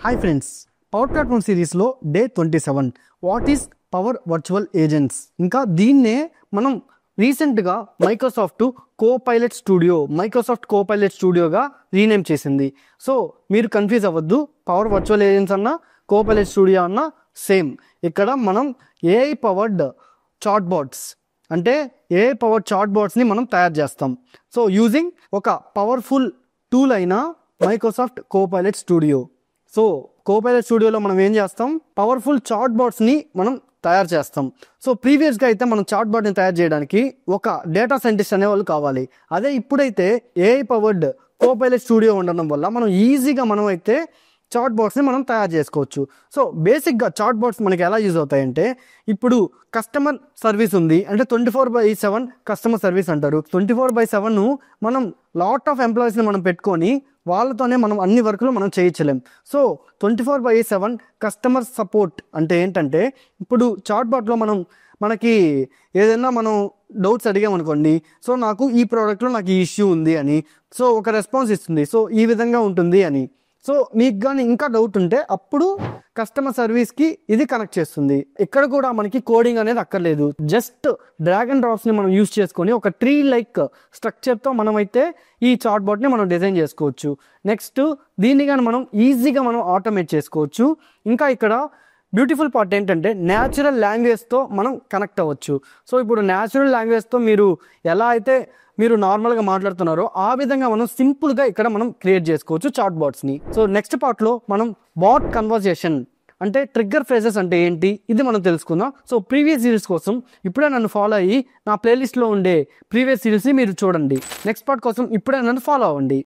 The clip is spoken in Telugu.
హాయ్ ఫ్రెండ్స్, పవర్ ప్లాట్ఫామ్ సిరీస్లో day 27 what is power virtual agents. ఇంకా దీన్నే మనం రీసెంట్గా మైక్రోసాఫ్ట్ కోపైలట్ స్టూడియోగా రీనేమ్ చేసింది. సో మీరు కన్ఫ్యూజ్ అవ్వద్దు, పవర్ వర్చువల్ ఏజెంట్స్ అన్న కోపైలట్ స్టూడియో అన్న సేమ్. ఇక్కడ మనం ఏఐ పవర్డ్ చాట్ బాట్స్ అంటే ఏఐ పవర్డ్ చాట్ బాట్స్ని మనం తయారు చేస్తాం. సో యూజింగ్ ఒక పవర్ఫుల్ టూల్ అయిన Microsoft Copilot studio. So Copilot స్టూడియోలో మనం ఏం చేస్తాం, పవర్ఫుల్ చాట్ బాట్స్ని మనం తయారు చేస్తాం. సో ప్రీవియస్గా అయితే మనం చాట్ బాట్ని తయారు చేయడానికి ఒక డేటా సైంటిస్ట్ అనేవాళ్ళు కావాలి. అదే ఇప్పుడైతే ఏఐ పవర్డ్ కోపైలట్ స్టూడియో ఉండడం వల్ల మనం ఈజీగా మనం అయితే చాట్ బాట్స్ని మనం తయారు చేసుకోవచ్చు. సో బేసిక్గా చాట్ బాట్స్ మనకి ఎలా యూజ్ అవుతాయంటే, ఇప్పుడు కస్టమర్ సర్వీస్ ఉంది అంటే 24/7 కస్టమర్ సర్వీస్ అంటారు. 24/7 మనం లాట్ ఆఫ్ ఎంప్లాయీస్ని మనం పెట్టుకొని వాళ్ళతోనే మనం అన్ని వర్కులు మనం చేయించలేం. సో 24/7 కస్టమర్ సపోర్ట్ అంటే ఏంటంటే, ఇప్పుడు చాట్ బాట్లో మనకి ఏదైనా మనం డౌట్స్ అడిగామనుకోండి, సో నాకు ఈ ప్రోడక్ట్లో నాకు ఈ ఇష్యూ ఉంది అని, సో ఒక రెస్పాన్స్ ఇస్తుంది, సో ఈ విధంగా ఉంటుంది అని. సో మీకు కానీ ఇంకా డౌట్ ఉంటే అప్పుడు కస్టమర్ సర్వీస్కి ఇది కనెక్ట్ చేస్తుంది. ఇక్కడ కూడా మనకి కోడింగ్ అనేది అక్కర్లేదు, జస్ట్ డ్రాగ్ అండ్ డ్రాప్స్ని మనం యూస్ చేసుకొని ఒక ట్రీ లైక్ స్ట్రక్చర్తో మనమైతే ఈ చాట్ బాట్ని మనం డిజైన్ చేసుకోవచ్చు. నెక్స్ట్ దీన్ని కానీ మనం ఈజీగా మనం ఆటోమేట్ చేసుకోవచ్చు. ఇంకా ఇక్కడ బ్యూటిఫుల్ పార్ట్ ఏంటంటే, న్యాచురల్ లాంగ్వేజ్తో మనం కనెక్ట్ అవ్వచ్చు. సో ఇప్పుడు న్యాచురల్ లాంగ్వేజ్తో మీరు ఎలా అయితే మీరు నార్మల్గా మాట్లాడుతున్నారో ఆ విధంగా మనం సింపుల్గా ఇక్కడ మనం క్రియేట్ చేసుకోవచ్చు చాట్ బాట్స్ని. సో నెక్స్ట్ పార్ట్లో మనం బాట్ కన్వర్జేషన్ అంటే ట్రిగ్గర్ ఫ్రేజెస్ అంటే ఏంటి ఇది మనం తెలుసుకుందాం. సో ప్రీవియస్ సిరీస్ కోసం ఇప్పుడే నన్ను ఫాలో అయ్యి నా ప్లేలిస్ట్లో ఉండే ప్రీవియస్ సిరీస్ని మీరు చూడండి. నెక్స్ట్ పార్ట్ కోసం ఇప్పుడే నన్ను ఫాలో అవ్వండి.